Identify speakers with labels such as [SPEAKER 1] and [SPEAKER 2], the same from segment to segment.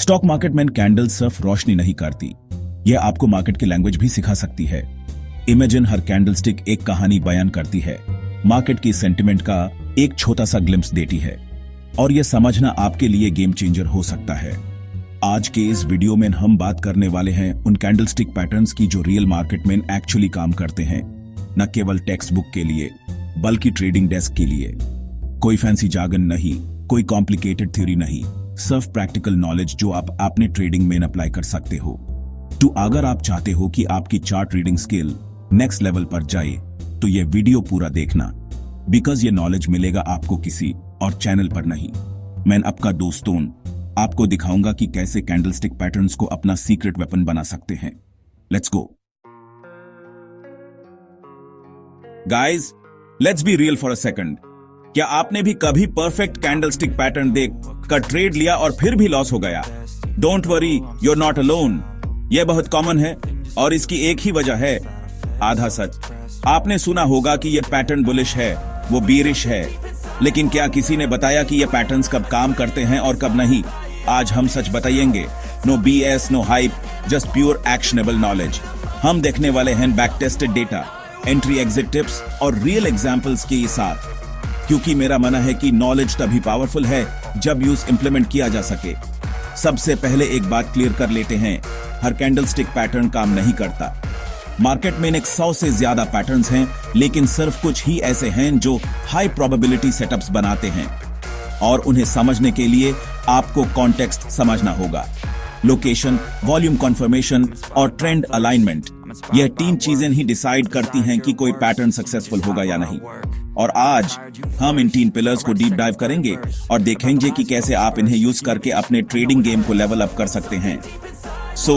[SPEAKER 1] Stock market में candle सिर्फ रोशनी नहीं करती, यह आपको मार्केट की लैंग्वेज भी सिखा सकती है। इमेजिन हर कैंडलस्टिक एक कहानी बयान करती है, मार्केट की सेंटिमेंट का एक छोटा सा ग्लिम्स देती है, और यह समझना आपके लिए गेम चेंजर हो सकता है। आज के इस वीडियो में हम बात करने वाले हैं उन कैंडलस्टिक पैटर्न्स की जो रियल मार्केट में एक्चुअली काम करते हैं, न केवल टेक्स्ट बुक के लिए बल्कि ट्रेडिंग डेस्क के लिए। कोई फैंसी जार्गन नहीं, कोई कॉम्प्लिकेटेड थ्योरी नहीं, सिर्फ प्रैक्टिकल नॉलेज जो आप अपने ट्रेडिंग में अप्लाई कर सकते हो। तो अगर आप चाहते हो कि आपकी chart reading skill next level पर जाए तो यह वीडियो पूरा देखना, बिकॉज ये नॉलेज मिलेगा आपको किसी और चैनल पर नहीं। मैं आपका दोस्तों आपको दिखाऊंगा कि कैसे कैंडलस्टिक पैटर्न्स को अपना सीक्रेट वेपन बना सकते हैं। Let's go guys, let's be real for a second. क्या आपने भी कभी परफेक्ट कैंडलस्टिक पैटर्न देख कर ट्रेड लिया और फिर भी लॉस हो गया? Don't worry, you are not alone. यह बहुत कॉमन है और इसकी एक ही वजह है, आधा सच। आपने सुना होगा कि यह पैटर्न बुलिश है, वो बीरिश है, लेकिन क्या किसी ने बताया कि यह पैटर्न्स कब काम करते हैं और कब नहीं? आज हम सच बताएंगे। No BS, no hype, just pure actionable knowledge. हम देखने वाले हैं backtested data, entry exit tips और रियल एग्जांपल्स के साथ, क्योंकि मेरा मानना है कि नॉलेज तभी पावरफुल है जब यूज इंप्लीमेंट किया जा सके। सबसे पहले एक बात क्लियर कर लेते हैं, हर कैंडलस्टिक पैटर्न काम नहीं करता। मार्केट में 100 से ज्यादा पैटर्न्स हैं, लेकिन सिर्फ कुछ ही ऐसे हैं जो हाई प्रोबेबिलिटी सेटअप्स बनाते हैं, और उन्हें समझने के लिए आपको कॉन्टेक्स्ट समझना होगा। लोकेशन, वॉल्यूम कन्फर्मेशन और ट्रेंड अलाइनमेंट, यह 3 चीजें ही डिसाइड करती हैं कि कोई पैटर्न सक्सेसफुल होगा या नहीं। और आज हम इन 3 पिलर्स को डीप डाइव करेंगे और देखेंगे कि कैसे आप इन्हें यूज करके अपने ट्रेडिंग गेम को लेवल अप कर सकते हैं। So,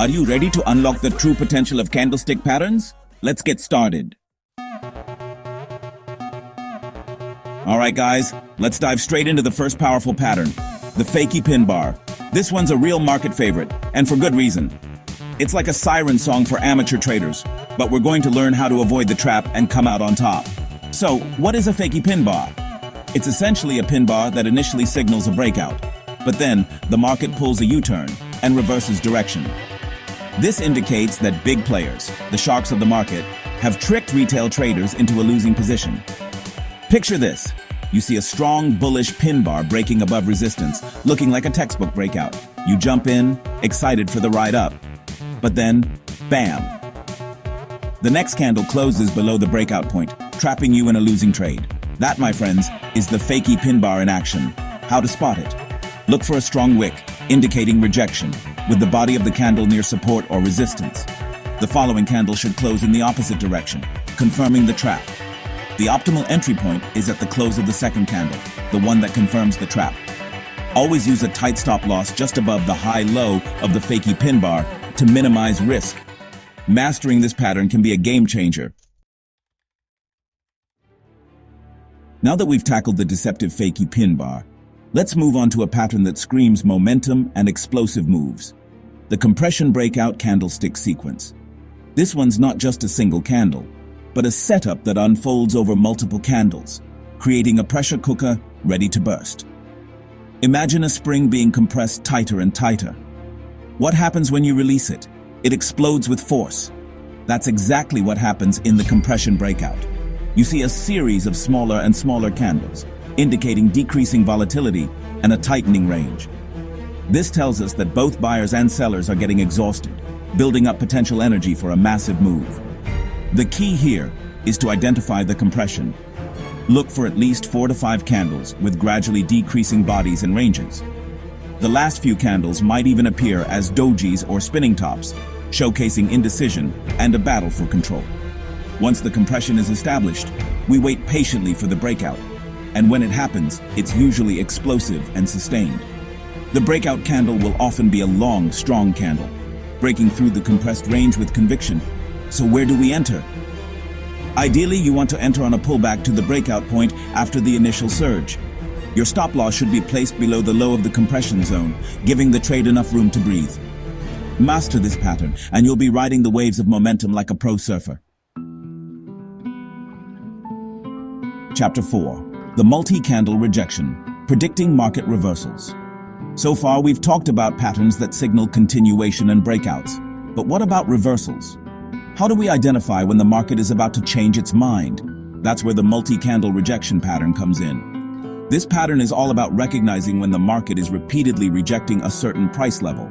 [SPEAKER 1] are you ready to unlock the true potential of candlestick patterns? Let's get started. Alright guys, let's dive straight into the first powerful pattern, the Fakey Pin Bar. This one's a real market favorite, and for good reason. It's like a siren song for amateur traders, but we're going to learn how to avoid the trap and come out on top. So, what is a Fakey Pin Bar? It's essentially a pin bar that initially signals a breakout, but then the market pulls a U-turn and reverses direction. This indicates that big players, the sharks of the market, have tricked retail traders into a losing position. Picture this. You see a strong bullish pin bar breaking above resistance, looking like a textbook breakout. You jump in, excited for the ride up. But then, bam! The next candle closes below the breakout point, trapping you in a losing trade. That, my friends, is the Fakey Pin Bar in action. How to spot it? Look for a strong wick, indicating rejection, with the body of the candle near support or resistance. The following candle should close in the opposite direction, confirming the trap. The optimal entry point is at the close of the second candle, the one that confirms the trap. Always use a tight stop loss just above the high-low of the Fakey Pin Bar to minimize risk. Mastering this pattern can be a game changer. Now that we've tackled the deceptive Fakey Pin Bar, let's move on to a pattern that screams momentum and explosive moves. The compression breakout candlestick sequence. This one's not just a single candle, but a setup that unfolds over multiple candles, creating a pressure cooker ready to burst. Imagine a spring being compressed tighter and tighter. What happens when you release it? It explodes with force. That's exactly what happens in the compression breakout. You see a series of smaller and smaller candles, indicating decreasing volatility and a tightening range. This tells us that both buyers and sellers are getting exhausted, building up potential energy for a massive move. The key here is to identify the compression. Look for at least 4 to 5 candles with gradually decreasing bodies and ranges. The last few candles might even appear as dojis or spinning tops, showcasing indecision and a battle for control. Once the compression is established, we wait patiently for the breakout. And when it happens, it's usually explosive and sustained. The breakout candle will often be a long, strong candle, breaking through the compressed range with conviction. So where do we enter? Ideally, you want to enter on a pullback to the breakout point after the initial surge. Your stop loss should be placed below the low of the compression zone, giving the trade enough room to breathe. Master this pattern, and you'll be riding the waves of momentum like a pro surfer. Chapter 4. The Multi-Candle Rejection, Predicting Market Reversals. So far, we've talked about patterns that signal continuation and breakouts. But what about reversals? How do we identify when the market is about to change its mind? That's where the multi-candle rejection pattern comes in. This pattern is all about recognizing when the market is repeatedly rejecting a certain price level.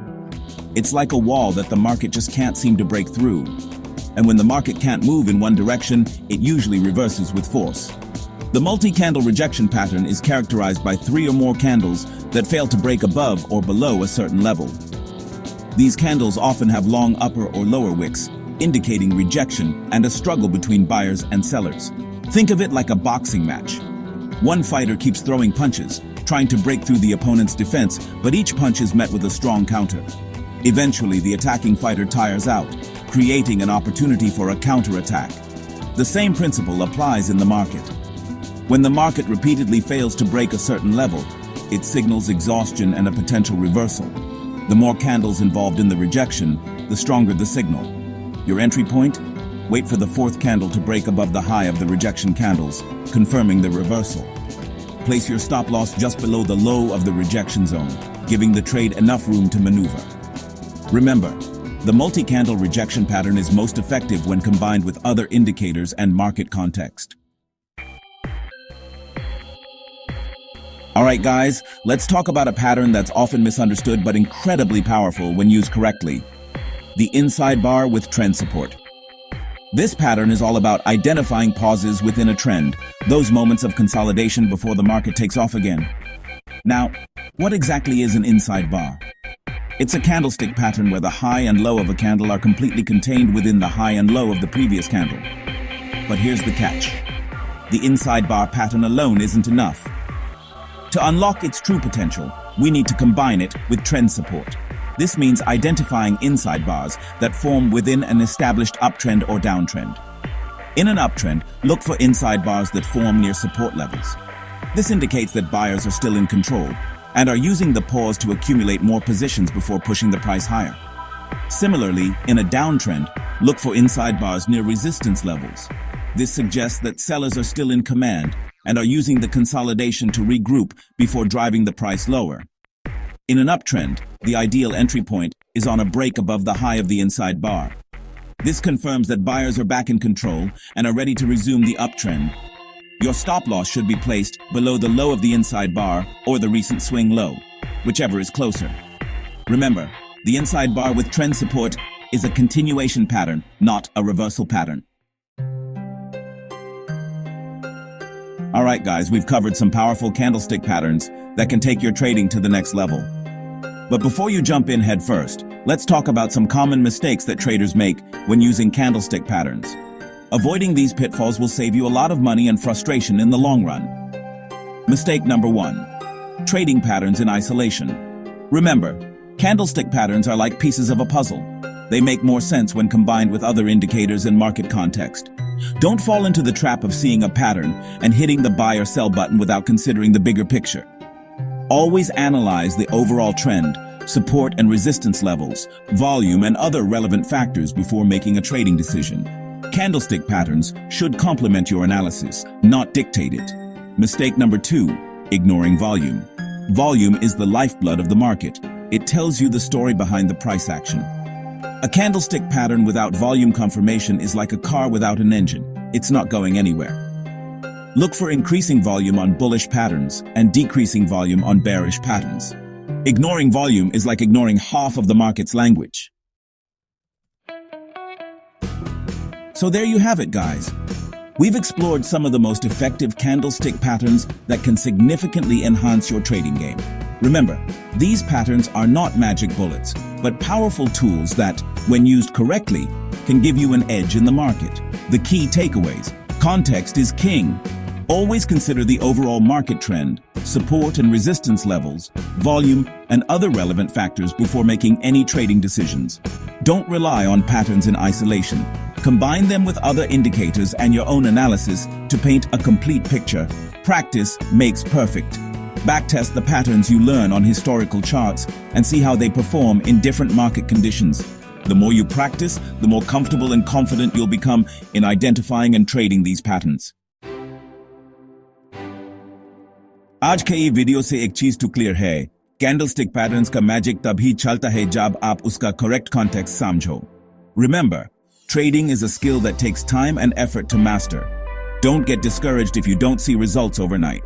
[SPEAKER 1] It's like a wall that the market just can't seem to break through. And when the market can't move in one direction, it usually reverses with force. The multi-candle rejection pattern is characterized by 3 or more candles that fail to break above or below a certain level. These candles often have long upper or lower wicks, indicating rejection and a struggle between buyers and sellers. Think of it like a boxing match. One fighter keeps throwing punches, trying to break through the opponent's defense, but each punch is met with a strong counter. Eventually, the attacking fighter tires out, creating an opportunity for a counterattack. The same principle applies in the market. When the market repeatedly fails to break a certain level, it signals exhaustion and a potential reversal. The more candles involved in the rejection, the stronger the signal. Your entry point? Wait for the 4th candle to break above the high of the rejection candles, confirming the reversal. Place your stop loss just below the low of the rejection zone, giving the trade enough room to maneuver. Remember, the multi-candle rejection pattern is most effective when combined with other indicators and market context. Alright guys, let's talk about a pattern that's often misunderstood but incredibly powerful when used correctly. The inside bar with trend support. This pattern is all about identifying pauses within a trend, those moments of consolidation before the market takes off again. Now, what exactly is an inside bar? It's a candlestick pattern where the high and low of a candle are completely contained within the high and low of the previous candle. But here's the catch. The inside bar pattern alone isn't enough. To unlock its true potential, we need to combine it with trend support. This means identifying inside bars that form within an established uptrend or downtrend. In an uptrend, look for inside bars that form near support levels. This indicates that buyers are still in control and are using the pause to accumulate more positions before pushing the price higher. Similarly, in a downtrend, look for inside bars near resistance levels. This suggests that sellers are still in command and are using the consolidation to regroup before driving the price lower. In an uptrend, the ideal entry point is on a break above the high of the inside bar. This confirms that buyers are back in control and are ready to resume the uptrend. Your stop loss should be placed below the low of the inside bar or the recent swing low, whichever is closer. Remember, the inside bar with trend support is a continuation pattern, not a reversal pattern. Alright guys, we've covered some powerful candlestick patterns that can take your trading to the next level. But before you jump in head first, let's talk about some common mistakes that traders make when using candlestick patterns. Avoiding these pitfalls will save you a lot of money and frustration in the long run. Mistake number 1. Trading patterns in isolation. Remember, candlestick patterns are like pieces of a puzzle. They make more sense when combined with other indicators and market context. Don't fall into the trap of seeing a pattern and hitting the buy or sell button without considering the bigger picture. Always analyze the overall trend, support and resistance levels, volume and other relevant factors before making a trading decision. Candlestick patterns should complement your analysis, not dictate it. Mistake number 2, ignoring volume. Volume is the lifeblood of the market. It tells you the story behind the price action. A candlestick pattern without volume confirmation is like a car without an engine. It's not going anywhere. Look for increasing volume on bullish patterns and decreasing volume on bearish patterns. Ignoring volume is like ignoring half of the market's language. So there you have it, guys. We've explored some of the most effective candlestick patterns that can significantly enhance your trading game. Remember, these patterns are not magic bullets, but powerful tools that, when used correctly, can give you an edge in the market. The key takeaways: context is king. Always consider the overall market trend, support and resistance levels, volume, and other relevant factors before making any trading decisions. Don't rely on patterns in isolation. Combine them with other indicators and your own analysis to paint a complete picture. Practice makes perfect. Backtest the patterns you learn on historical charts and see how they perform in different market conditions. The more you practice, the more comfortable and confident you'll become in identifying and trading these patterns. आज के ये video से एक चीज तो clear है candlestick patterns का magic तभी चलता है जब आप उसका करेक्ट कॉन्टेक्स्ट समझो. Remember, trading is a skill that takes time and effort to master. Don't get discouraged if you don't see results overnight.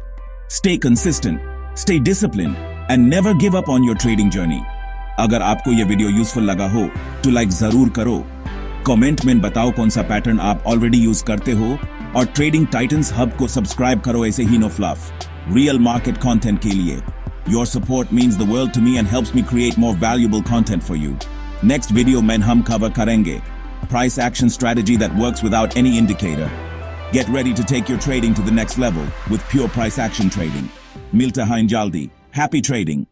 [SPEAKER 1] Stay consistent, stay disciplined, and never give up on your trading journey. अगर आपको यह video useful लगा हो तो like जरूर करो. Comment में बताओ कौन सा पैटर्न आप ऑलरेडी यूज करते हो और ट्रेडिंग टाइटंस हब को सब्सक्राइब करो ऐसे ही no fluff, real market content के लिए. Your support means the world to me and helps me create more valuable content for you. Next video में हम cover करेंगे price action strategy that works without any indicator. Get ready to take your trading to the next level with pure price action trading. Milta hain jaldi. Happy trading.